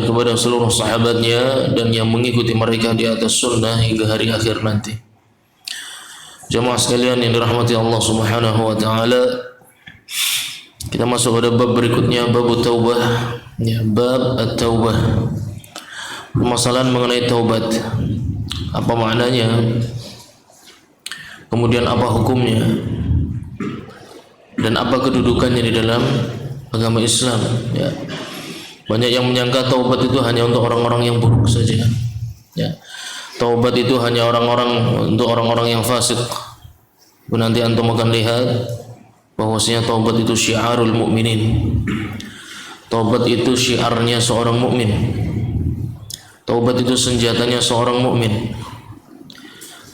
dan kepada seluruh sahabatnya dan yang mengikuti mereka di atas sunnah hingga hari akhir nanti. Jemaah sekalian yang dirahmati Allah Subhanahu wa taala, kita masuk pada bab berikutnya, bab taubah. Ya, bab at-taubah. Permasalahan mengenai taubat. Apa maknanya? Kemudian apa hukumnya? Dan apa kedudukannya di dalam agama Islam? Ya. Banyak yang menyangka taubat itu hanya untuk orang-orang yang buruk saja. Ya. Taubat itu hanya untuk orang-orang yang fasik. Nanti antum akan lihat bahwasanya taubat itu syiarul mukminin. Taubat itu syiarnya seorang mukmin. Taubat itu senjatanya seorang mukmin.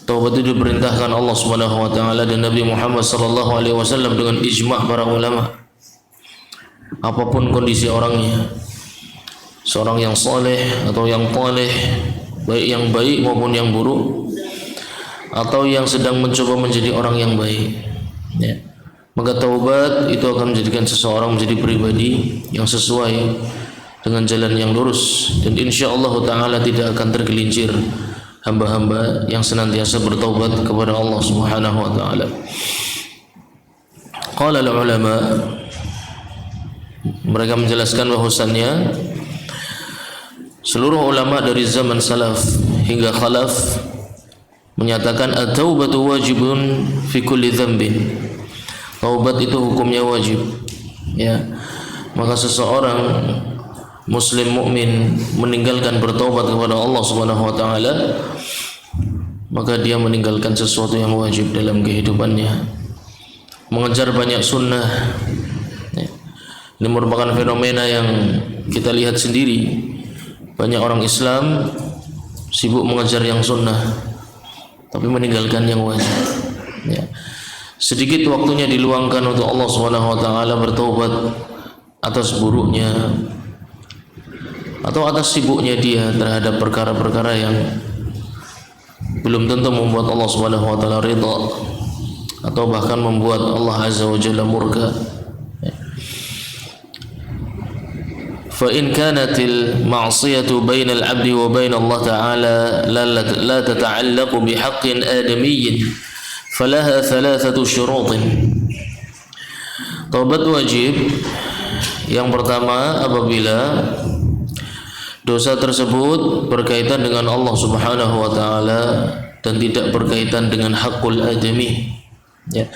Taubat itu diperintahkan Allah Subhanahu wa taala dan Nabi Muhammad sallallahu alaihi wasallam dengan ijma' para ulama. Apapun kondisi orangnya, seorang yang saleh atau yang thaleh, baik yang baik maupun yang buruk, atau yang sedang mencoba menjadi orang yang baik, ya, maka taubat itu akan menjadikan seseorang menjadi pribadi yang sesuai dengan jalan yang lurus, dan insyaallah taala tidak akan tergelincir hamba-hamba yang senantiasa bertaubat kepada Allah Subhanahu wa taala. Qala ulama, mereka menjelaskan bahwasannya seluruh ulama dari zaman salaf hingga khalaf menyatakan at-taubatu wajibun fi kulli dzambin. Taubat itu hukumnya wajib. Ya. Maka seseorang muslim mukmin meninggalkan bertaubat kepada Allah Subhanahu wa taala, maka dia meninggalkan sesuatu yang wajib dalam kehidupannya. Mengejar banyak sunnah. Ya. Ini merupakan fenomena yang kita lihat sendiri. Banyak orang Islam sibuk mengejar yang sunnah, tapi meninggalkan yang wajib. Ya. Sedikit waktunya diluangkan untuk Allah Subhanahu wa taala bertaubat atas buruknya atau atas sibuknya dia terhadap perkara-perkara yang belum tentu membuat Allah Subhanahu wa taala ridha atau bahkan membuat Allah Azza wa Jalla murka. Fa in kanatil ma'siyatu bainal 'abdi wa bain Allah ta'ala la tata'allaqu bihaqqin adamiyyin falaha thalathatu syurutin. Taubat wajib yang pertama apabila dosa tersebut berkaitan dengan Allah Subhanahu wa taala dan tidak berkaitan dengan hakul adami. Ya.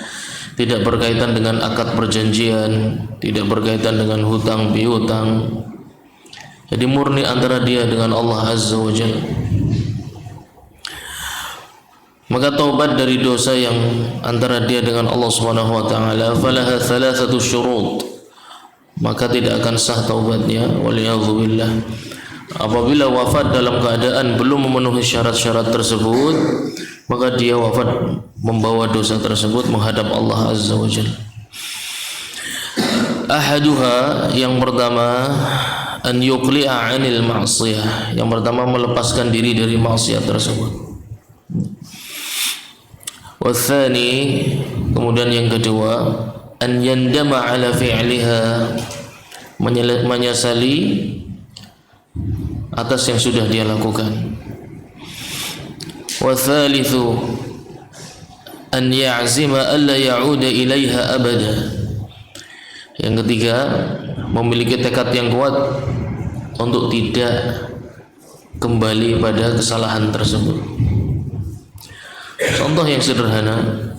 Tidak berkaitan dengan akad perjanjian, tidak berkaitan dengan hutang piutang. Jadi murni antara dia dengan Allah Azza wa Jalla. Maka taubat dari dosa yang antara dia dengan Allah Subhanahu wa taala falaha thalathatu syurut. Maka tidak akan sah taubatnya, waliyadzubillah. Apabila wafat dalam keadaan belum memenuhi syarat-syarat tersebut, maka dia wafat membawa dosa tersebut menghadap Allah Azza wa Jalla. Ahaduha, yang pertama, an yuqli'a 'anil ma'siyah. Yang pertama melepaskan diri dari maksiat tersebut. Watsani, kemudian yang kedua, an yandama 'ala fi'liha, menyesali atas yang sudah dia lakukan. Watsalitsu an ya'zima alla ya'uda ilaiha abada. Yang ketiga, memiliki tekad yang kuat untuk tidak kembali pada kesalahan tersebut. Contoh yang sederhana,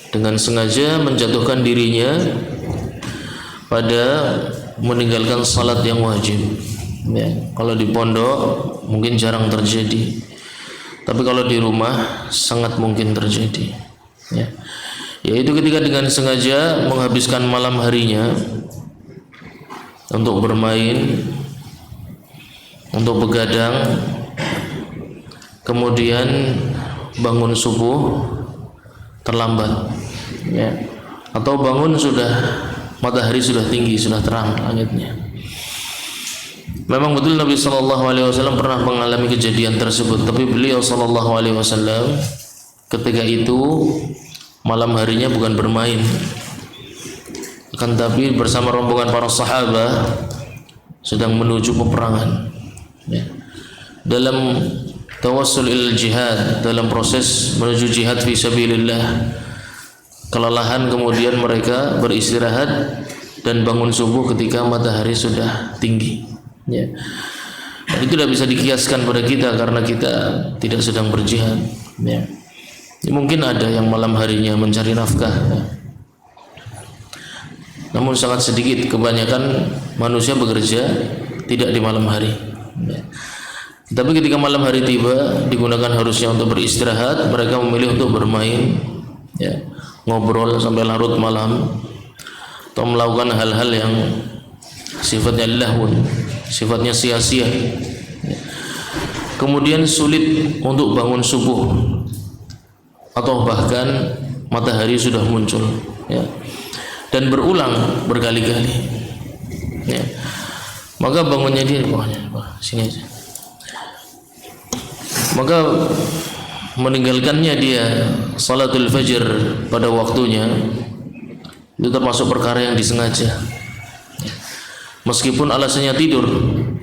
dengan sengaja menjatuhkan dirinya pada meninggalkan salat yang wajib. Ya, kalau di pondok mungkin jarang terjadi, tapi kalau di rumah sangat mungkin terjadi. Ya. Yaitu ketika dengan sengaja menghabiskan malam harinya untuk bermain, untuk begadang, kemudian bangun subuh terlambat, ya. Atau bangun matahari sudah tinggi, sudah terang langitnya. Memang betul Nabi SAW pernah mengalami kejadian tersebut, tapi beliau SAW ketika itu malam harinya bukan bermain, akan tapi bersama rombongan para sahabat sedang menuju peperangan. ya. Dalam tawassul ilal jihad, dalam proses menuju jihad fi sabilillah, kelelahan kemudian mereka beristirahat dan bangun subuh ketika matahari sudah tinggi, ya. Dan itu tidak bisa dikiaskan pada kita karena kita tidak sedang berjihad, ya. Mungkin ada yang malam harinya mencari nafkah, ya. Namun sangat sedikit, kebanyakan manusia bekerja tidak di malam hari, ya. Tapi ketika malam hari tiba, digunakan harusnya untuk beristirahat, mereka memilih untuk bermain, ya, ngobrol sampai larut malam, atau melakukan hal-hal yang sifatnya lahun, sifatnya sia-sia. Kemudian sulit untuk bangun subuh, atau bahkan matahari sudah muncul, ya, dan berulang berkali-kali, ya. Maka bangunnya dia, sini aja. Maka meninggalkannya dia salatul fajr pada waktunya itu termasuk perkara yang disengaja, meskipun alasannya tidur.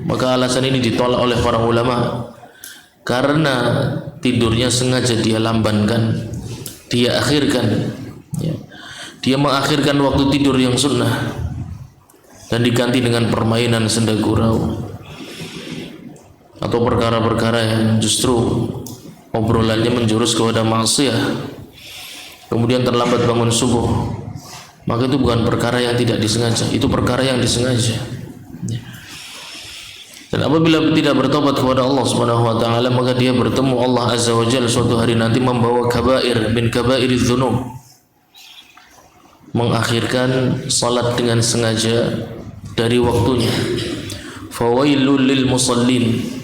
Maka alasan ini ditolak oleh para ulama karena tidurnya sengaja dia lambankan, dia akhirkan, ya. Dia mengakhirkan waktu tidur yang sunnah dan diganti dengan permainan senda gurau atau perkara-perkara yang justru obrolannya menjurus kepada maksiat, kemudian terlambat bangun subuh. Maka itu bukan perkara yang tidak disengaja, itu perkara yang disengaja. Dan apabila tidak bertobat kepada Allah Subhanahu wa taala, maka dia bertemu Allah Azza wa Jalla suatu hari nanti membawa kabair min kabairiz dzunub, mengakhirkan salat dengan sengaja dari waktunya. Fawailul lil musallin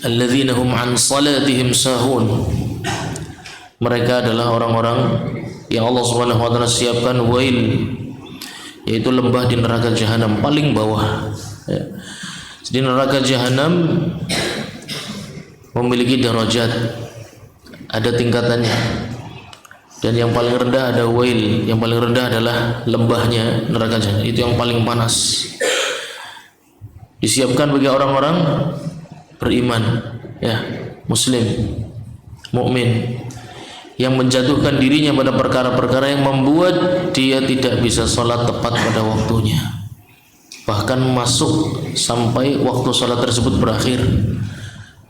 alladzina hum an salatihim sahun. Mereka adalah orang-orang yang Allah Subhanahu wa taala siapkan wail, yaitu lembah di neraka jahanam paling bawah, ya. Di neraka jahanam memiliki derajat, ada tingkatannya. Dan yang paling rendah ada wail, yang paling rendah adalah lembahnya neraka jahanam, itu yang paling panas. Disiapkan bagi orang-orang beriman, ya, muslim, mukmin, yang menjatuhkan dirinya pada perkara-perkara yang membuat dia tidak bisa sholat tepat pada waktunya, bahkan masuk sampai waktu sholat tersebut berakhir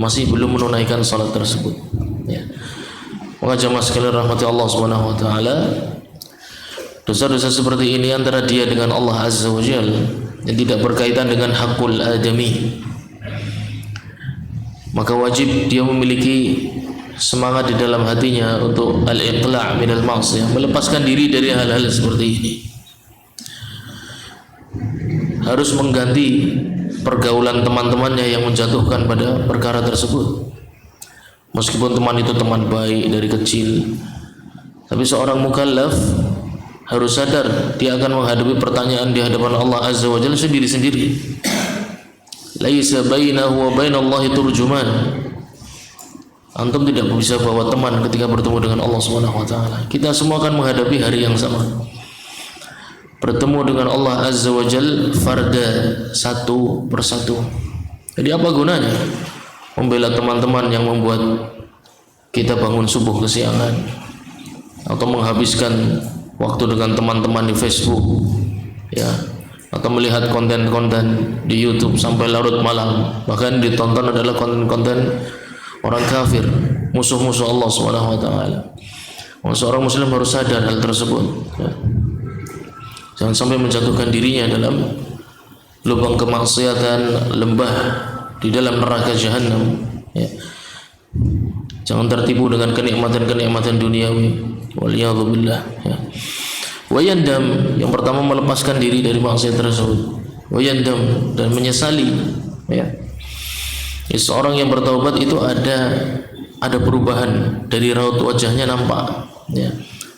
masih belum menunaikan sholat tersebut, ya. Maka jamaah sekalian rahmati Allah Subhanahu wa taala, dosa-dosa seperti ini antara dia dengan Allah Azza wa Jalla yang tidak berkaitan dengan hakul adami, maka wajib dia memiliki semangat di dalam hatinya untuk al-iqla' minal ma'siyah, melepaskan diri dari hal-hal seperti ini. Harus mengganti pergaulan teman-temannya yang menjatuhkan pada perkara tersebut. Meskipun teman itu teman baik dari kecil, tapi seorang mukallaf harus sadar dia akan menghadapi pertanyaan di hadapan Allah Azza wa Jalla sendiri-sendiri. Laisa bainahu wa bainallahi turjuman. Antum tidak bisa bawa teman ketika bertemu dengan Allah Subhanahu wa taala. Kita semua akan menghadapi hari yang sama. Bertemu dengan Allah Azza wa Jalla farda, satu persatu. Jadi apa gunanya membela teman-teman yang membuat kita bangun subuh kesiangan, atau menghabiskan waktu dengan teman-teman di Facebook, ya, atau melihat konten-konten di YouTube sampai larut malam, bahkan ditonton adalah konten-konten orang kafir, musuh-musuh Allah Subhanahu wa taala. Seorang muslim harus sadar hal tersebut, ya. Jangan sampai menjatuhkan dirinya dalam lubang kemaksiatan, lembah di dalam neraka jahanam, ya. Jangan tertipu dengan kenikmatan-kenikmatan duniawi, waliyadzubillah, ya. Wayandam, yang pertama melepaskan diri dari maksiat tersebut. Wayandam, dan menyesali, ya. Seorang yang bertaubat itu ada perubahan, dari raut wajahnya nampak, ya.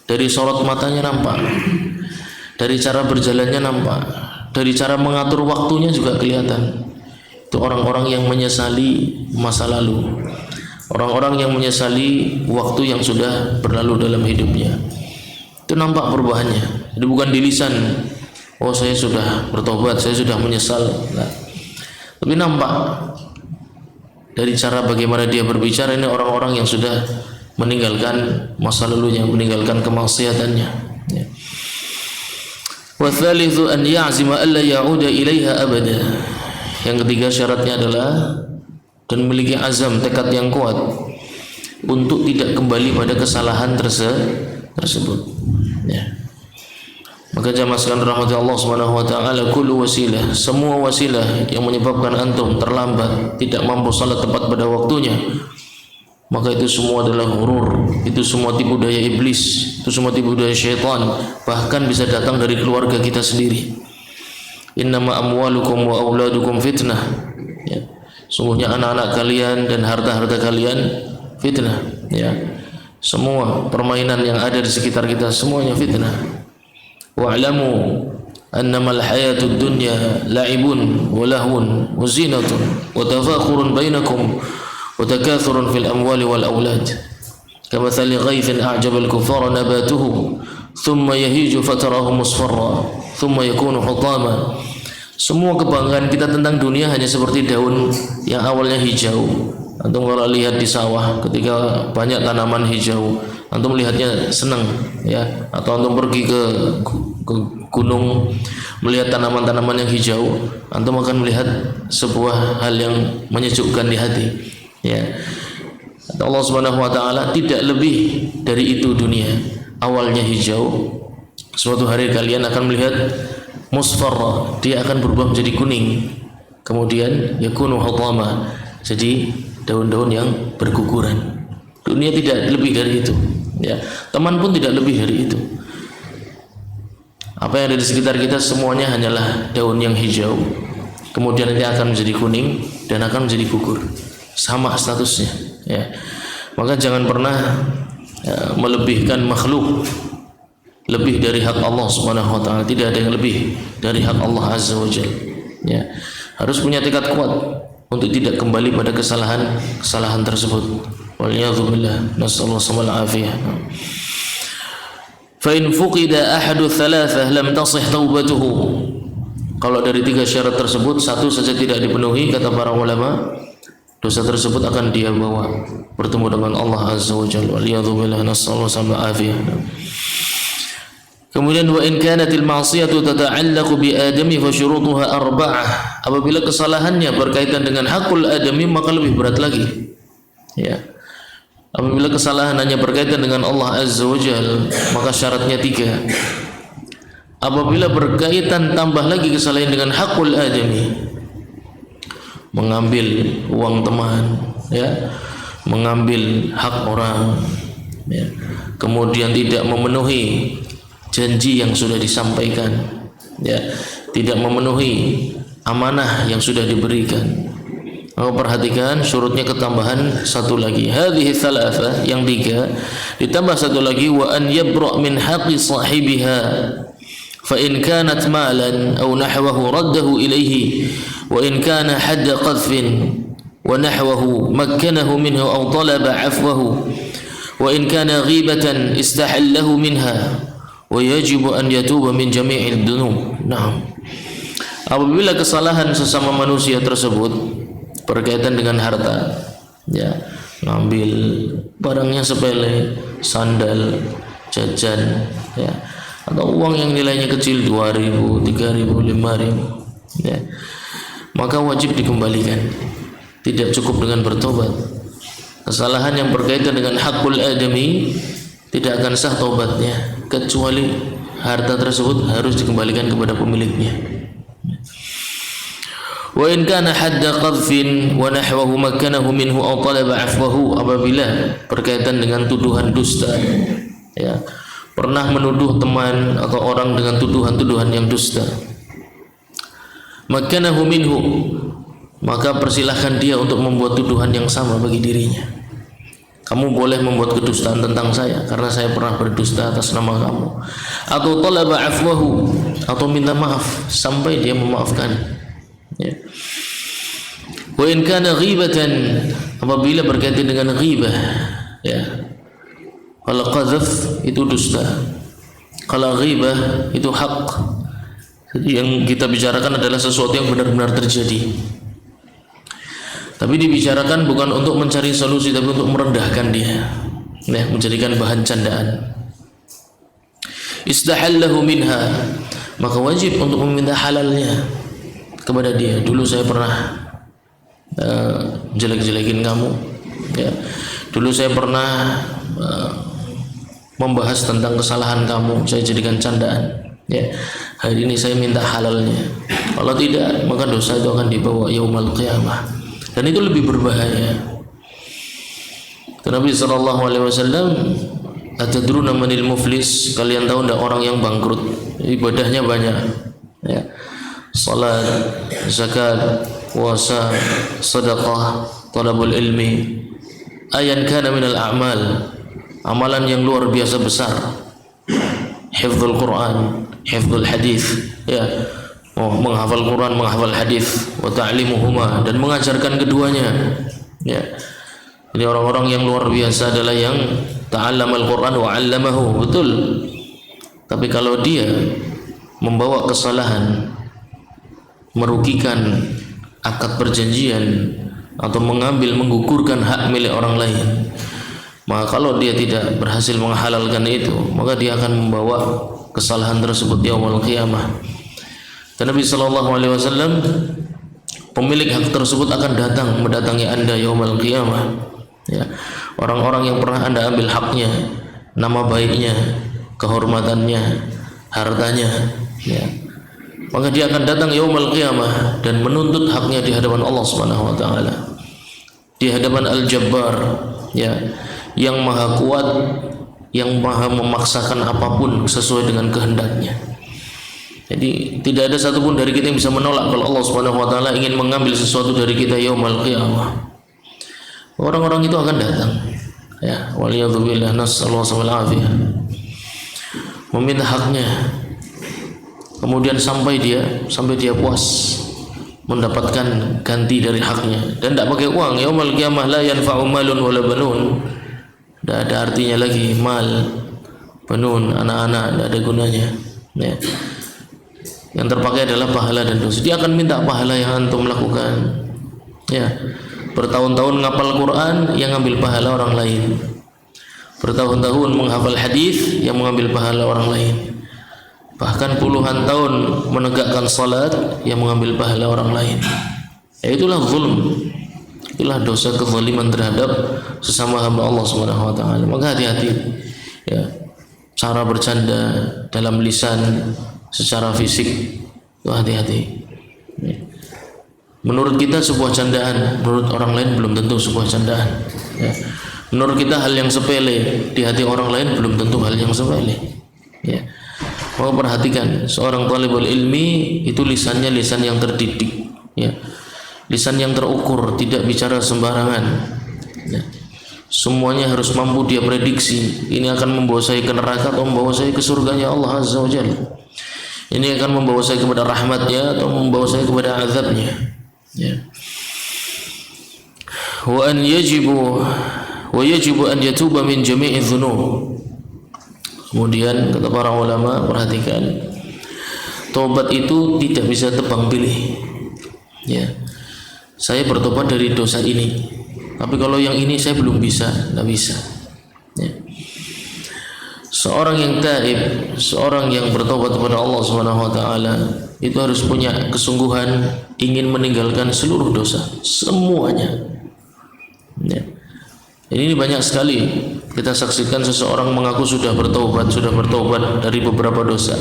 Dari sorot matanya nampak, dari cara berjalannya nampak, dari cara mengatur waktunya juga kelihatan. Itu orang-orang yang menyesali masa lalu, orang-orang yang menyesali waktu yang sudah berlalu dalam hidupnya. Itu nampak perubahannya. Jadi bukan di lisan, oh saya sudah bertobat, saya sudah menyesal, nah. Tapi nampak dari cara bagaimana dia berbicara, ini orang-orang yang sudah meninggalkan masa lalunya, meninggalkan kemaksiatannya. Ya. Wa tsalitsu an ya'zima alla ya'uda ilaiha abada. Yang ketiga syaratnya adalah dan memiliki azam, tekad yang kuat untuk tidak kembali pada kesalahan tersebut. Ya. Maka jamaah sekalian rahmati Allah Subhanahu wa taala, kullu wasilah, semua wasilah yang menyebabkan antum terlambat, tidak mampu salat tepat pada waktunya, maka itu semua adalah ghurur, itu semua tipu daya iblis, itu semua tipu daya syaitan, bahkan bisa datang dari keluarga kita sendiri. Innama amwalukum wa auladukum fitnah. Ya. Sungguhnya anak-anak kalian dan harta-harta kalian fitnah. Ya. Semua permainan yang ada di sekitar kita semuanya fitnah. Wa'lamu annamal hayatud dunya la'ibun wa lahwun wa zinatun wa tafakhurun bainakum wa takathurun fil amwali wal aulad kamathali ghaithin a'jaba al-kuffara nabatuhu thumma yahiju fatarahu musfarra thumma yakunu hutama. Semua kebanggaan kita tentang dunia hanya seperti daun yang awalnya hijau. Antum kalau lihat di sawah ketika banyak tanaman hijau, antum melihatnya senang, ya. Atau antum pergi ke gunung melihat tanaman-tanaman yang hijau, antum akan melihat sebuah hal yang menyejukkan di hati, ya. Allah Subhanahu wa taala tidak lebih dari itu dunia. Awalnya hijau, suatu hari kalian akan melihat musfarra, dia akan berubah menjadi kuning. Kemudian yakunu hutama, jadi daun-daun yang berguguran. Dunia tidak lebih dari itu, ya. Teman pun tidak lebih dari itu. Apa yang ada di sekitar kita semuanya hanyalah daun yang hijau. Kemudian dia akan menjadi kuning dan akan menjadi gugur. Sama statusnya, ya. Maka jangan pernah melebihkan makhluk lebih dari hak Allah Subhanahu wa taala. Tidak ada yang lebih dari hak Allah Azza wa Jalla. Ya. Harus punya tekad kuat untuk tidak kembali pada kesalahan tersebut. Waliyadzubillah, nasallallahu alaihi wasallam. Fa in fuqida ahadu thalathah lam tasih taubatuhu. Kalau dari tiga syarat tersebut satu saja tidak dipenuhi, kata para ulama, dosa tersebut akan dia bawa bertemu dengan Allah Azza wa Jalla. Waliyadzubillah, nasallallahu alaihi wasallam. Kemudian wa in kanatil ma'siyatu tata'allaqu bi adami fa syurutuha arba'ah. Apabila kesalahannya berkaitan dengan hakul adami maka lebih berat lagi. Ya. Apabila kesalahan hanya berkaitan dengan Allah Azza wa Jalla maka syaratnya 3. Apabila berkaitan tambah lagi kesalahan dengan hakul adami, mengambil uang teman, ya, mengambil hak orang, ya, kemudian tidak memenuhi janji yang sudah disampaikan, ya, tidak memenuhi amanah yang sudah diberikan. Maka perhatikan syurutnya ketambahan satu lagi. Hadhihi thalatha, yang 3 ditambah satu lagi, wa an yabra' min haqqi sahibiha fa in kanat malan aw nahwahu raddahu ilayhi wa in kana hadd qadhfin wa nahwahu makkanahu minhu aw talaba 'afwahu wa in kana ghibatan istahallahu minha wa yajibu an yatuba min jami'il dunub. Nah, apabila kesalahan sesama manusia tersebut berkaitan dengan harta, ya, ngambil barangnya sepele, sandal, jajan, ya, atau uang yang nilainya kecil 2.000, 3.000, 5.000, ya, maka wajib dikembalikan. Tidak cukup dengan bertobat. Kesalahan yang berkaitan dengan hakul adami tidak akan sah taubatnya kecuali harta tersebut harus dikembalikan kepada pemiliknya. Wa in kana hadda qadhfin wa nahwahu makkanahu minhu aw talaba 'afwahu, apabila berkaitan dengan tuduhan dusta, ya, pernah menuduh teman atau orang dengan tuduhan-tuduhan yang dusta, makkanahu minhu, maka persilahkan dia untuk membuat tuduhan yang sama bagi dirinya. Kamu boleh membuat kedustaan tentang saya karena saya pernah berdusta atas nama kamu. Atau talaba 'afwahu, atau minta maaf sampai dia memaafkan. Ya. Wa in kana ghibatan, apabila berkaitan dengan ghibah, ya. Kalau qadzaf itu dusta. Kalau ghibah itu hak. Jadi yang kita bicarakan adalah sesuatu yang benar-benar terjadi. Tapi dibicarakan bukan untuk mencari solusi, tapi untuk merendahkan dia, ya, menjadikan bahan candaan. Istahallahu minha, maka wajib untuk meminta halalnya kepada dia. Dulu saya pernah jelek-jelekin kamu, ya. Dulu saya pernah membahas tentang kesalahan kamu, saya jadikan candaan, ya. Hari ini saya minta halalnya. Kalau tidak, maka dosa itu akan dibawa yaumul qiyamah, dan itu lebih berbahaya. Nabi SAW, atadruna manil muflis, kalian tahu tidak orang yang bangkrut? Ibadahnya banyak, ya. Salat, zakat, puasa, sedekah, talabul ilmi, ayan kana minal a'mal, amalan yang luar biasa besar, hifdzul Quran, hifdzul hadis, ya, menghafal Quran, menghafal hadis, wa ta'limuhuma, dan mengajarkan keduanya, ya. Jadi orang-orang yang luar biasa adalah yang ta'allamal Quran wa 'allamahu, betul. Tapi kalau dia membawa kesalahan, merugikan akad perjanjian, atau menggugurkan hak milik orang lain, maka kalau dia tidak berhasil menghalalkan itu, maka dia akan membawa kesalahan tersebut yaumul qiyamah. Dan Nabi SAW, pemilik hak tersebut akan mendatangi Anda yaumul qiyamah, ya. Orang-orang yang pernah Anda ambil haknya, nama baiknya, kehormatannya, hartanya, ya, maka dia akan datang yaumul qiyamah dan menuntut haknya di hadapan Allah Subhanahu wa taala, di hadapan Al-Jabbar, ya, yang maha kuat, yang maha memaksakan apapun sesuai dengan kehendaknya. Jadi tidak ada satupun dari kita yang bisa menolak kalau Allah Subhanahu wa taala ingin mengambil sesuatu dari kita yaumul qiyamah. Orang-orang itu akan datang, ya, waliyadzubillah, nasallallahu alaihi wasallam, meminta haknya, kemudian sampai dia puas mendapatkan ganti dari haknya, dan tidak pakai uang. Yaumul qiyamah la yanfa'u malun wala banun, tidak ada artinya lagi mal, banun, anak-anak, tidak ada gunanya, ya. Yang terpakai adalah pahala dan dosa. Dia akan minta pahala yang antum lakukan, ya. Bertahun-tahun ngapal Quran, yang ngambil pahala orang lain. Bertahun-tahun menghafal hadis, yang mengambil pahala orang lain. Bahkan puluhan tahun menegakkan salat, yang mengambil pahala orang lain. Ya, itulah zulm, itulah dosa kezaliman terhadap sesama hamba Allah Subhanahu wa taala. Maka hati-hati, ya, cara bercanda dalam lisan, secara fisik, itu hati-hati, ya. Menurut kita sebuah candaan, menurut orang lain belum tentu sebuah candaan, ya. Menurut kita hal yang sepele, di hati orang lain belum tentu hal yang sepele, ya. Maka perhatikan, seorang talibul ilmi itu lisannya lisan yang terdidik, ya, lisan yang terukur, tidak bicara sembarangan, ya. Semuanya harus mampu dia prediksi, ini akan membawa saya ke neraka atau membawa saya ke surganya Allah Azza wa Jalla, ini akan membawa saya kepada rahmatnya atau membawa saya kepada azabnya, ya. Wa yajibu an yatuba min jami'i dzunub. Kemudian kata para ulama, perhatikan, tobat itu tidak bisa tebang pilih, ya. Saya bertobat dari dosa ini, tapi kalau yang ini saya belum bisa, tidak bisa, ya. Seorang yang taib, seorang yang bertobat kepada Allah Subhanahu wa taala, itu harus punya kesungguhan ingin meninggalkan seluruh dosa, semuanya, ya. Ini banyak sekali kita saksikan seseorang mengaku sudah bertobat dari beberapa dosa,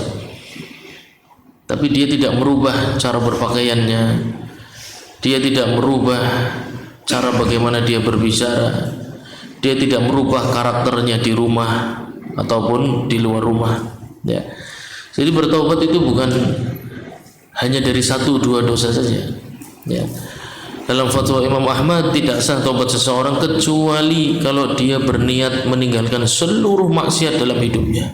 tapi dia tidak merubah cara berpakaiannya, dia tidak merubah cara bagaimana dia berbicara, dia tidak merubah karakternya di rumah ataupun di luar rumah, ya. Jadi bertobat itu bukan hanya dari 1-2 dosa saja, ya. Dalam fatwa Imam Ahmad, tidak sah taubat seseorang kecuali kalau dia berniat meninggalkan seluruh maksiat dalam hidupnya.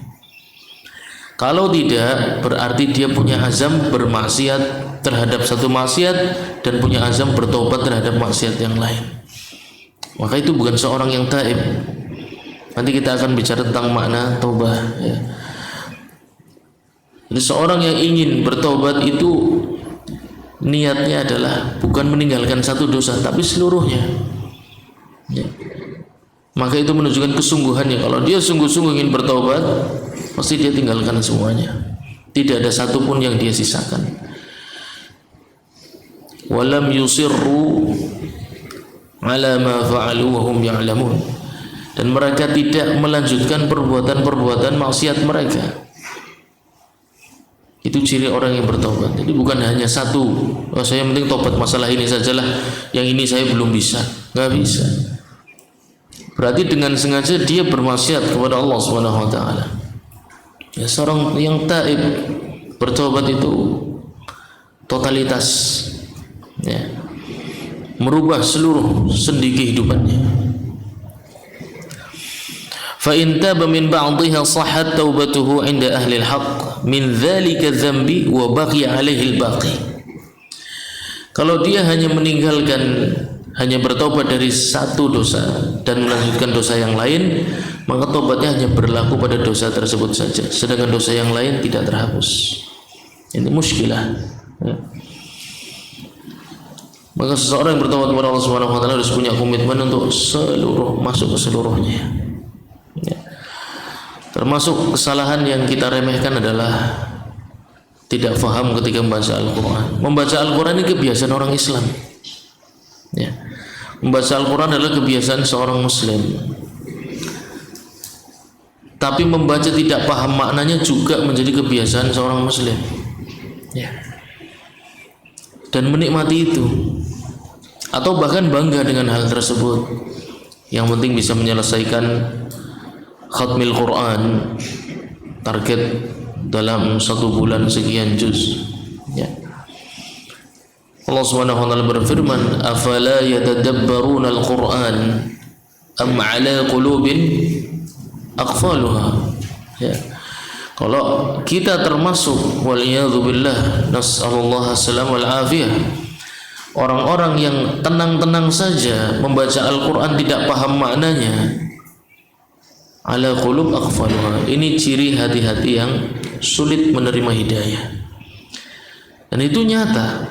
Kalau tidak, berarti dia punya azam bermaksiat terhadap satu maksiat dan punya azam bertobat terhadap maksiat yang lain. Maka itu bukan seorang yang taib. Nanti kita akan bicara tentang makna taubah, ya. Jadi seorang yang ingin bertobat itu niatnya adalah bukan meninggalkan satu dosa tapi seluruhnya, ya. Maka itu menunjukkan kesungguhannya. Kalau dia sungguh-sungguh ingin bertaubat, pasti dia tinggalkan semuanya, tidak ada satupun yang dia sisakan. Walam yusirru ala ma fa'alu wa hum ya'lamun, dan mereka tidak melanjutkan perbuatan-perbuatan maksiat mereka. Itu ciri orang yang bertobat. Jadi bukan hanya satu, oh, saya penting tobat masalah ini sajalah, yang ini saya belum bisa. Nggak bisa. Berarti dengan sengaja dia bermaksiat kepada Allah Subhanahu wa taala. Ya, seorang yang taib bertobat itu totalitas, ya, merubah seluruh sendi kehidupannya. Fa in taba min ba'dihha sahhat taubatuhu 'inda ahli al-haqq min dzalika dzambi wa baqiya 'alaihi al-baqi. Kalau dia hanya meninggalkan, hanya bertobat dari satu dosa dan melanjutkan dosa yang lain, maka tobatnya hanya berlaku pada dosa tersebut saja, sedangkan dosa yang lain tidak terhapus. Ini muskilah, ya. Maka seseorang yang bertobat kepada Allah Subhanahu wa taala harus punya komitmen untuk seluruh, masuk ke seluruhnya, ya. Termasuk kesalahan yang kita remehkan adalah tidak faham ketika membaca Al-Quran. Membaca Al-Quran ini kebiasaan orang Islam, ya. Membaca Al-Quran adalah kebiasaan seorang Muslim, tapi membaca tidak paham maknanya juga menjadi kebiasaan seorang Muslim, ya. Dan menikmati itu, atau bahkan bangga dengan hal tersebut. Yang penting bisa menyelesaikan khatmil Quran, target dalam 1 bulan sekian juz, ya. Allah Subhanahu wa taala berfirman, afala yatadabbaruna al-Quran am ala qulubin aqfaluha, ya. Kalau kita termasuk waliyadzubillah, nas'alullah salam wal afiyah, orang-orang yang tenang-tenang saja membaca Al-Quran tidak paham maknanya, ala qulub aqfaluha, ini ciri hati-hati yang sulit menerima hidayah. Dan itu nyata,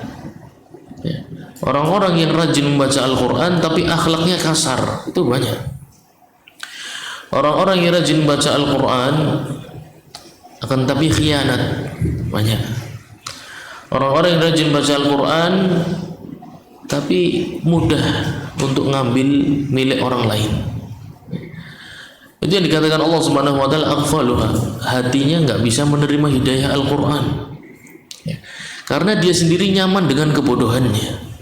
ya. Orang-orang yang rajin membaca Al-Quran tapi akhlaknya kasar, itu banyak. Orang-orang yang rajin membaca Al-Quran akan tapi khianat, banyak. Orang-orang yang rajin baca Al-Quran tapi mudah untuk ngambil milik orang lain, itu yang dikatakan Allah Subhanahu wa taala aqfaluha, hatinya nggak bisa menerima hidayah Al-Quran, ya. Karena dia sendiri nyaman dengan kebodohannya.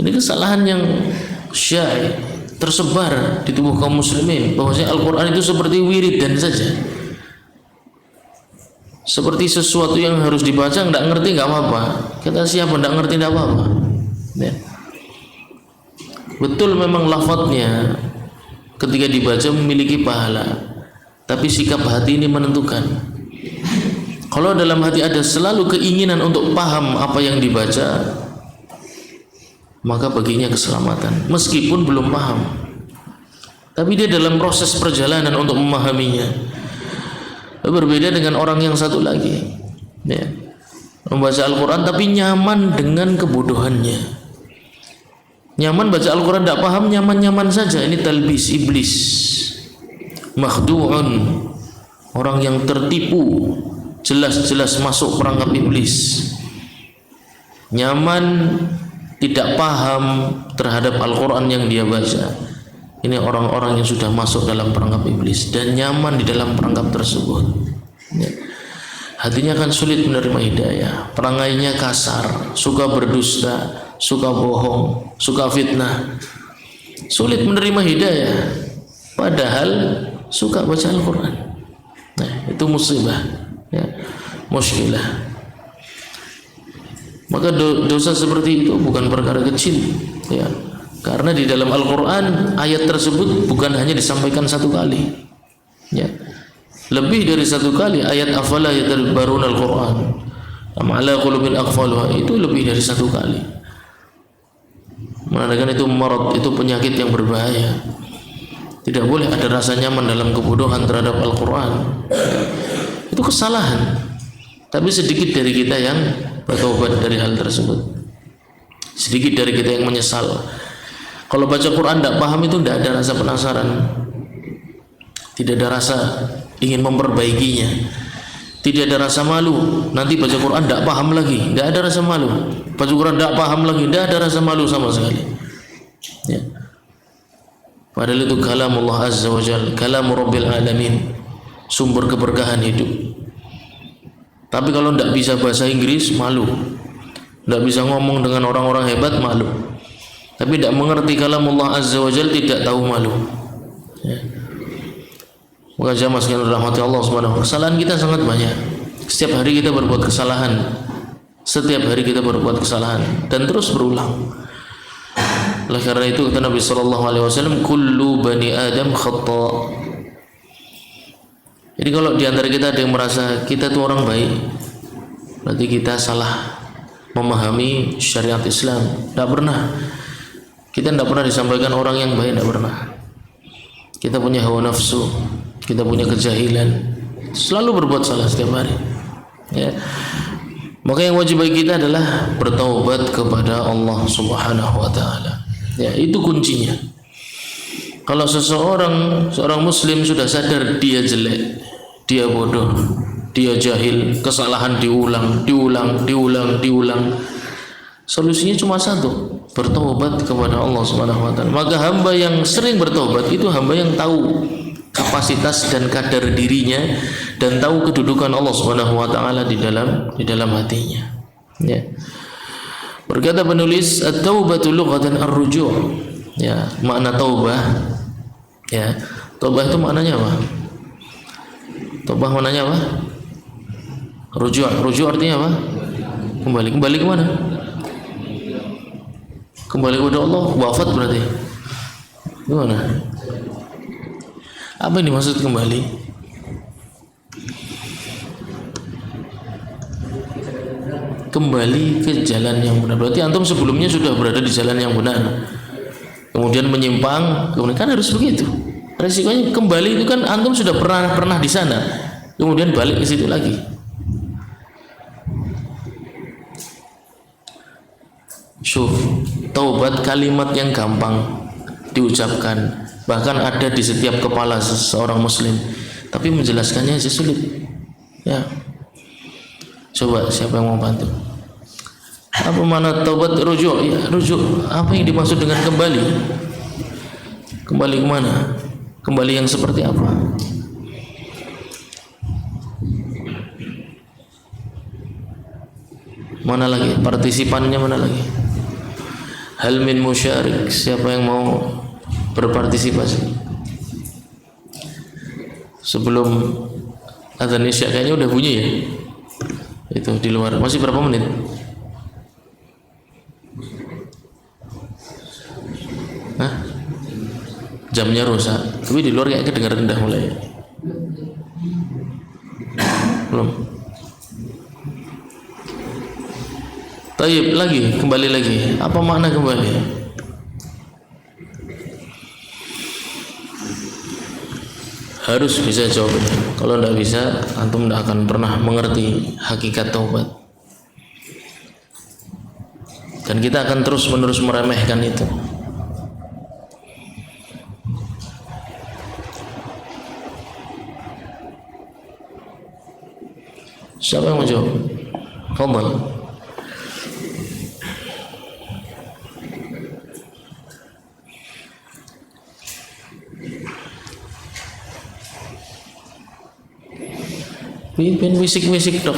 Ini kesalahan yang syai' tersebar di tubuh kaum muslimin, bahwasanya Al-Quran itu seperti wiridan saja, seperti sesuatu yang harus dibaca, nggak ngerti nggak apa-apa. Kata siapa nggak ngerti nggak apa-apa, ya. Betul memang lafadznya ketika dibaca memiliki pahala, tapi sikap hati ini menentukan. Kalau dalam hati ada selalu keinginan untuk paham apa yang dibaca, maka baginya keselamatan, meskipun belum paham, tapi dia dalam proses perjalanan untuk memahaminya. Berbeda dengan orang yang satu lagi, ya, membaca Al-Quran tapi nyaman dengan kebodohannya, nyaman baca Al-Quran, tidak paham, nyaman-nyaman saja. Ini talbis iblis, makhdu'un, orang yang tertipu, jelas-jelas masuk perangkap iblis, nyaman, tidak paham terhadap Al-Quran yang dia baca. Ini orang-orang yang sudah masuk dalam perangkap iblis dan nyaman di dalam perangkap tersebut, ya. Hatinya akan sulit menerima hidayah, perangainya kasar, suka berdusta, suka bohong, suka fitnah, sulit menerima hidayah, padahal suka baca Al-Quran. Nah, itu musibah, ya, muskilah. Maka dosa seperti itu bukan perkara kecil, ya. Karena di dalam Al-Quran ayat tersebut bukan hanya disampaikan satu kali, ya. Lebih dari satu kali ayat afala yatadabbaruna al-Quran am ala qulubin aqfaluha, itu lebih dari satu kali. Menandakan itu marad, itu penyakit yang berbahaya. Tidak boleh ada rasa nyaman dalam kebodohan terhadap Al-Quran. Itu kesalahan. Tapi sedikit dari kita yang bertobat dari hal tersebut. Sedikit dari kita yang menyesal. Kalau baca Quran tidak paham itu tidak ada rasa penasaran, tidak ada rasa ingin memperbaikinya, tidak ada rasa malu. Nanti baca Quran tidak paham lagi, tidak ada rasa malu. Baca Quran tidak paham lagi, tidak ada rasa malu sama sekali. Ya. Padahal itu kalamullah azza wa jalla, kalamu rabbil alamin, sumber keberkahan hidup. Tapi kalau tidak bisa bahasa Inggris, malu. Tidak bisa ngomong dengan orang-orang hebat, malu. Tapi tidak mengerti kalamullah azza wa jalla, tidak tahu malu. Ya. Maka jamaah sekalian rahmati Allah subhanahu wa ta'ala, kesalahan kita sangat banyak. Setiap hari kita berbuat kesalahan. Setiap hari kita berbuat kesalahan dan terus berulang. Oleh karena itu kata Nabi sallallahu alaihi wasallam, kullu bani Adam khata'. Jadi kalau di antara kita ada yang merasa kita itu orang baik, berarti kita salah memahami syariat Islam. Kita tidak pernah disampaikan orang yang baik, tidak pernah. Kita punya hawa nafsu, kita punya kejahilan, selalu berbuat salah setiap hari. Ya. Maka yang wajib bagi kita adalah bertaubat kepada Allah Subhanahu wa taala. Ya, itu kuncinya. Kalau seorang muslim sudah sadar dia jelek, dia bodoh, dia jahil, kesalahan diulang. Solusinya cuma satu, bertobat kepada Allah Subhanahu wa taala. Maka hamba yang sering bertobat itu hamba yang tahu kapasitas dan kadar dirinya dan tahu kedudukan Allah Subhanahu wa taala di dalam hatinya. Ya. Berkata penulis, at-taubatu lughatan ar-ruju'. Ya, makna taubah. Ya. Taubah itu maknanya apa? Taubah maknanya apa? Rujuk. Rujuk artinya apa? Kembali ke mana? Kembali kepada Allah. Wafat berarti. Gimana? Apa yang dimaksud kembali? Kembali ke jalan yang benar. Berarti antum sebelumnya sudah berada di jalan yang benar, kemudian menyimpang, kemudian kan harus begitu. Resikonya kembali itu kan antum sudah pernah di sana, kemudian balik ke situ lagi. Syuf, taubat kalimat yang gampang diucapkan, bahkan ada di setiap kepala seorang muslim, tapi menjelaskannya aja sulit. Ya, coba siapa yang mau bantu? Apa mana taubat rujuk? Ya, rujuk. Apa yang dimaksud dengan kembali? Kembali ke mana? Kembali yang seperti apa? Mana lagi? Partisipannya mana lagi? Hal min musyarik, siapa yang mau berpartisipasi? Sebelum adzan isya kayaknya udah bunyi ya. Itu di luar. Masih berapa menit? Hah? Jamnya rusak. Tapi di luar kayak kedengaran dah mulai. Belum. Tayyib, kembali lagi. Apa makna kembali? Harus bisa jawab. Kalau tidak bisa, antum tidak akan pernah mengerti hakikat taubat. Dan kita akan terus-menerus meremehkan itu. Siapa yang mau jawab? Fadhal. Pimpin wisik-wisik dok.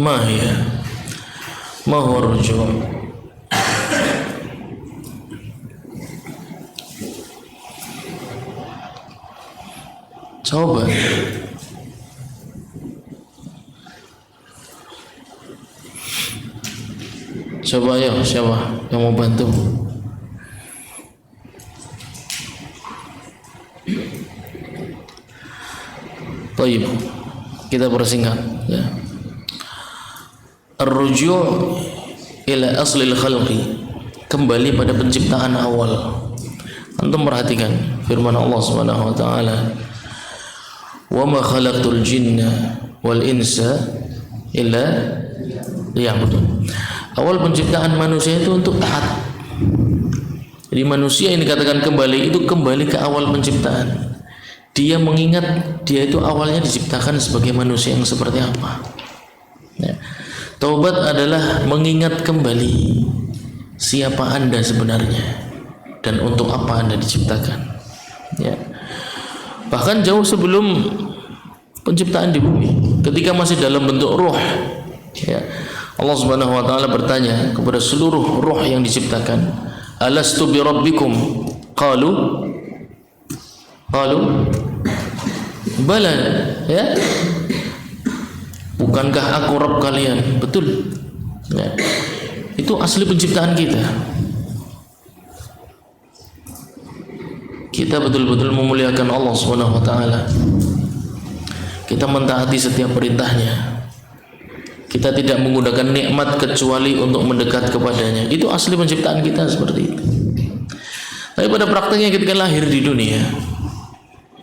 Ya, mahurujum. Coba. Coba ya, siapa yang mau bantu? Baik, kita persingkat ya. Ar-ruju' ila aslil khalqi, kembali pada penciptaan awal. Antum perhatikan firman Allah Subhanahu wa taala, "Wa ma khalaqtul jinna wal insa illa liya'budun. Awal penciptaan manusia itu untuk taat. Jadi manusia yang dikatakan kembali itu kembali ke awal penciptaan. Dia mengingat dia itu awalnya diciptakan sebagai manusia yang seperti apa. Ya. Taubat adalah mengingat kembali siapa Anda sebenarnya dan untuk apa Anda diciptakan. Ya. Bahkan jauh sebelum penciptaan di bumi, ketika masih dalam bentuk ruh, ya, Allah Subhanahu wa taala bertanya kepada seluruh ruh yang diciptakan, alastu bi rabbikum? Qalu bala, ya, bukankah aku Rabb kalian? Betul, ya. Itu asli penciptaan kita. Kita betul-betul memuliakan Allah Subhanahu wa taala. Kita mentaati setiap perintahnya. Kita tidak menggunakan nikmat kecuali untuk mendekat kepadanya. Itu asli penciptaan kita seperti itu. Tapi pada prakteknya ketika lahir di dunia,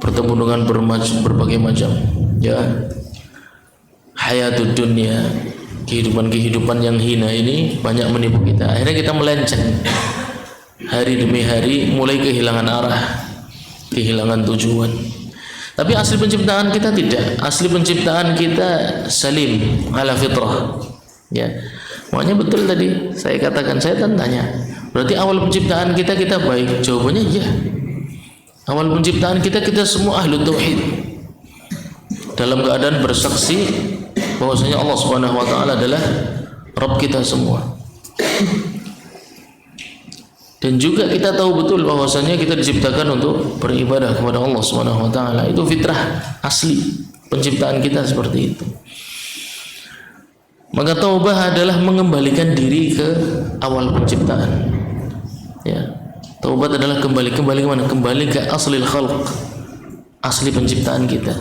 bertemu dengan berbagai macam, ya, hayatud dunia, kehidupan yang hina ini banyak menipu kita. Akhirnya kita melenceng hari demi hari, mulai kehilangan arah, kehilangan tujuan. Tapi asli penciptaan kita tidak. Asli penciptaan kita salim ala fitrah. Ya, makanya betul tadi saya katakan, saya tanya, berarti awal penciptaan kita baik? Jawabannya iya. Awal penciptaan kita semua ahlu tauhid, dalam keadaan bersaksi bahwasanya Allah Subhanahu wa taala adalah Rabb kita semua. Dan juga kita tahu betul bahwasanya kita diciptakan untuk beribadah kepada Allah Subhanahu wa taala. Itu fitrah asli penciptaan kita seperti itu. Maka taubah adalah mengembalikan diri ke awal penciptaan. Ya. Taubat adalah kembali ke mana? Kembali ke aslil khalq, asli penciptaan kita.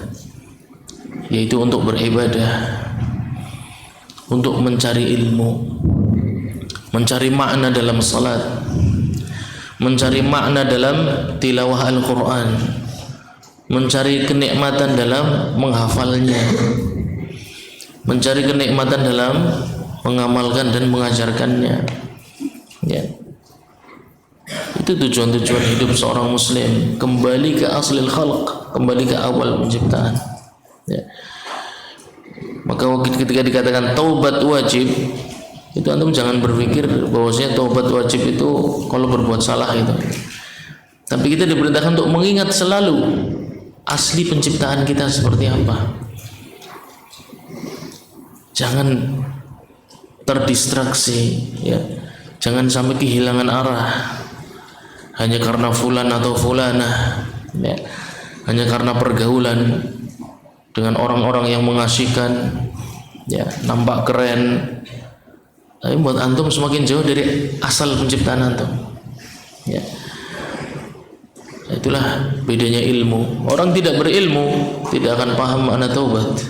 Yaitu untuk beribadah, untuk mencari ilmu, mencari makna dalam salat, mencari makna dalam tilawah Al-Quran, mencari kenikmatan dalam menghafalnya, mencari kenikmatan dalam mengamalkan dan mengajarkannya. Ya. Itu tujuan-tujuan hidup seorang muslim, kembali ke aslil khalq, kembali ke awal penciptaan. Ya. Maka ketika dikatakan taubat wajib, itu antum jangan berpikir bahwasanya taubat wajib itu kalau berbuat salah itu. Tapi kita diperintahkan untuk mengingat selalu asli penciptaan kita seperti apa. Jangan terdistraksi, ya. Jangan sampai kehilangan arah hanya karena fulan atau fulanah, ya. Hanya karena pergaulan dengan orang-orang yang mengasihkan, ya, nampak keren. Tapi buat antum semakin jauh dari asal penciptaan antum. Ya. Itulah bedanya ilmu. Orang tidak berilmu tidak akan paham makna taubat.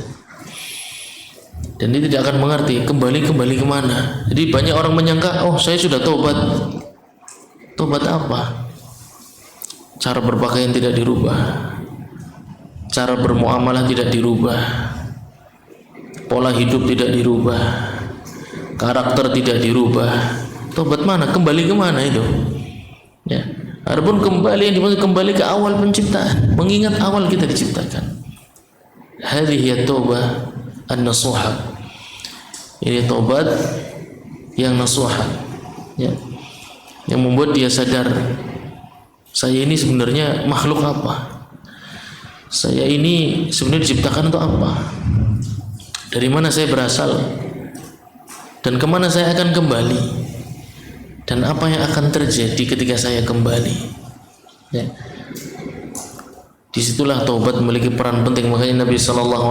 Dan dia tidak akan mengerti kembali kemana. Jadi banyak orang menyangka, oh saya sudah taubat. Taubat apa? Cara berpakaian tidak dirubah, cara bermuamalah tidak dirubah, pola hidup tidak dirubah, karakter tidak dirubah. Taubat mana? Kembali kemana itu? Ya. Adapun kembali yang dimaksud kembali ke awal penciptaan, mengingat awal kita diciptakan. Hadhihi at-taubah an-nasuha. Ini taubat yang nasuha, ya. Yang membuat dia sadar, saya ini sebenarnya makhluk apa? Saya ini sebenarnya diciptakan untuk apa? Dari mana saya berasal? Dan kemana saya akan kembali? Dan apa yang akan terjadi ketika saya kembali? Ya. Disitulah taubat memiliki peran penting. Makanya Nabi SAW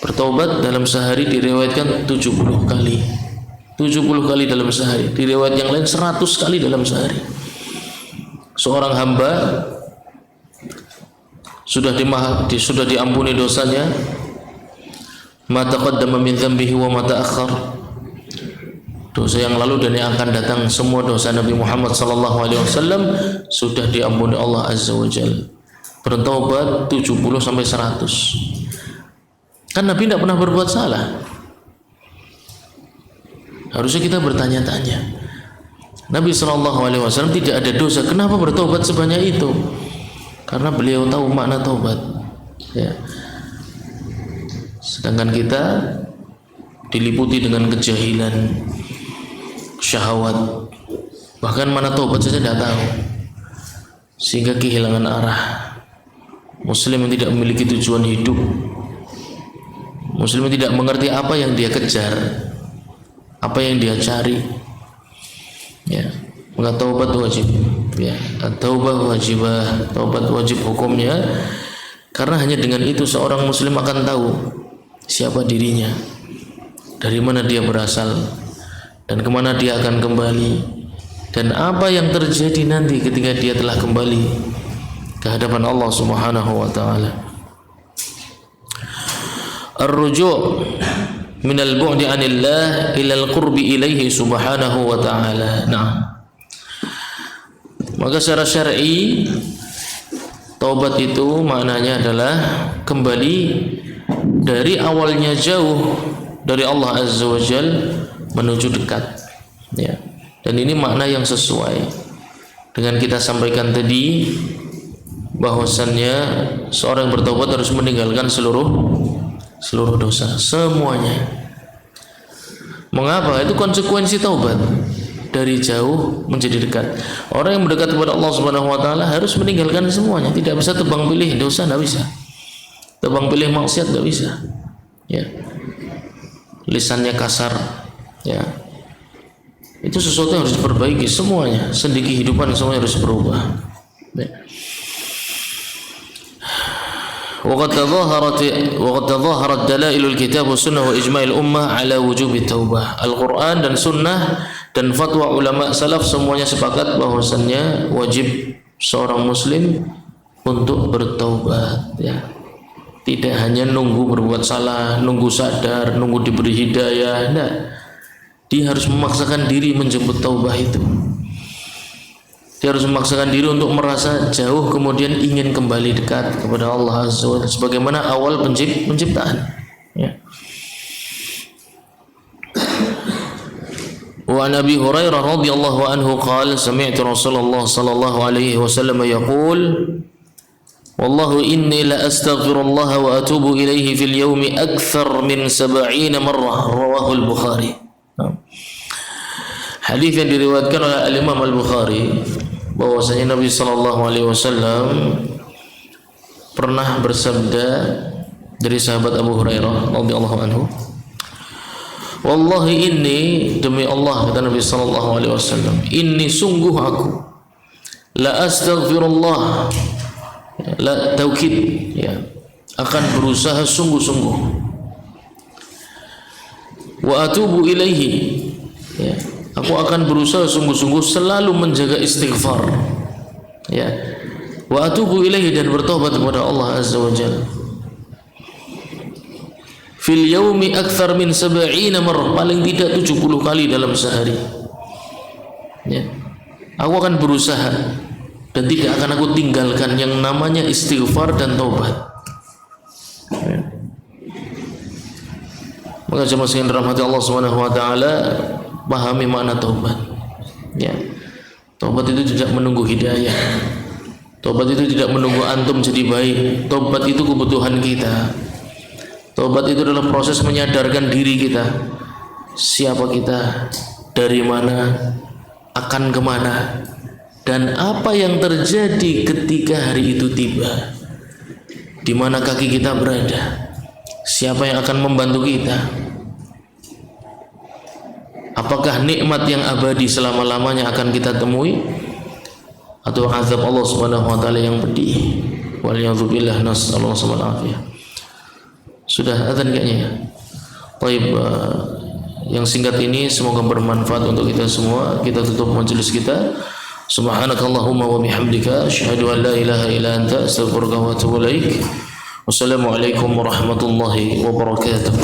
bertaubat dalam sehari diriwayatkan 70 kali. 70 kali dalam sehari. Di riwayat yang lain 100 kali dalam sehari. Seorang hamba sudah diampuni dosanya, ma taqaddama min dzambihi wa ma ta'akhkhar, dosa yang lalu dan yang akan datang, semua dosa Nabi Muhammad SAW sudah diampuni Allah Azza wa Jalla. Bertaubat 70 sampai 100. Kan Nabi tidak pernah berbuat salah. Harusnya kita bertanya-tanya. Nabi SAW tidak ada dosa, kenapa bertobat sebanyak itu? Karena beliau tahu makna taubat. Ya. Sedangkan kita diliputi dengan kejahilan, syahwat, bahkan mana taubat saja tidak tahu, sehingga kehilangan arah. Muslim yang tidak memiliki tujuan hidup, Muslim yang tidak mengerti apa yang dia kejar, apa yang dia cari. Ya, maka taubat wajib. Ya, taubah wajibah, taubat wajib hukumnya, karena hanya dengan itu seorang Muslim akan tahu siapa dirinya, dari mana dia berasal, dan kemana dia akan kembali, dan apa yang terjadi nanti ketika dia telah kembali ke hadapan Allah Subhanahu wa taala. Ar-ruju' min al-bu'di 'anillah ila al-qurbi ilaihi subhanahu wa ta'ala. Nah, maka secara syar'i taubat itu maknanya adalah kembali dari awalnya jauh dari Allah Azza wa Jal menuju dekat. Ya. Dan ini makna yang sesuai dengan kita sampaikan tadi, bahwasannya seorang yang bertaubat harus meninggalkan seluruh dosa, semuanya. Mengapa? Itu konsekuensi taubat, dari jauh menjadi dekat. Orang yang mendekat kepada Allah Subhanahu wa taala harus meninggalkan semuanya, tidak bisa tebang pilih dosa, tidak bisa. Tebang pilih maksiat tidak bisa. Ya. Lisannya kasar, ya. Itu sesuatu yang harus diperbaiki semuanya. Sendi kehidupan semuanya harus berubah. Ya. وقد تظاهرت دلائل الكتاب والسنة وإجماع الأمة على وجوب التوبة. Al-Quran dan Sunnah dan fatwa ulama salaf semuanya sepakat bahwasannya wajib seorang Muslim untuk bertaubat. Ya. Tidak hanya nunggu berbuat salah, nunggu sadar, nunggu diberi hidayah. Tidak. Dia harus memaksakan diri menjemput taubah itu. Dia harus memaksakan diri untuk merasa jauh, kemudian ingin kembali dekat kepada Allah Azza wa Jalla, sebagaimana awal penciptaan. Ya. Wa an Abi Hurairah radhiyallahu anhu qala sami'tu Rasulullah sallallahu alaihi wasallam yaqul wallahu inni la astaghfirullah wa atubu ilaihi fil yawmi akthar min 70 marrah, rawahu al-Bukhari. Hadis yang diriwayatkan oleh Al-Imam Al-Bukhari, bahwasanya Nabi sallallahu alaihi wasallam pernah bersabda dari sahabat Abu Hurairah radhiyallahu anhu, wallahi inni, demi Allah, kata Nabi sallallahu alaihi wasallam, inni sungguh aku la astaghfirullah, la taukid, ya, akan berusaha sungguh-sungguh, wa atubu ilaihi, ya, aku akan berusaha sungguh-sungguh selalu menjaga istighfar, ya, wa atubu ilaihi, dan bertobat kepada Allah Azza wa Jalla fil yaumi akthar min 70 marrah, paling tidak 70 kali dalam sehari. Ya. Aku akan berusaha dan tidak akan aku tinggalkan yang namanya istighfar dan taubat. Ya. Maka jemaah sekalian dirahmati Allah Subhanahu wa taala, pahami makna taubat. Ya. Taubat itu tidak menunggu hidayah. Taubat itu tidak menunggu antum jadi baik. Taubat itu kebutuhan kita. Taubat itu adalah proses menyadarkan diri kita, siapa kita, dari mana, akan kemana, dan apa yang terjadi ketika hari itu tiba, di mana kaki kita berada, siapa yang akan membantu kita, apakah nikmat yang abadi selama-lamanya akan kita temui, atau azab Allah Subhanahu wa taala yang pedih. Waliyadzubillah, nasallallahu alaihi wasallam. Sudah azan kayaknya ya. Baik, yang singkat ini semoga bermanfaat untuk kita semua. Kita tutup majelis kita. Subhanakallahumma wa bihamdika asyhadu an la ilaha illa anta astaghfiruka wa atubu ilaik. Wassalamualaikum warahmatullahi wabarakatuh.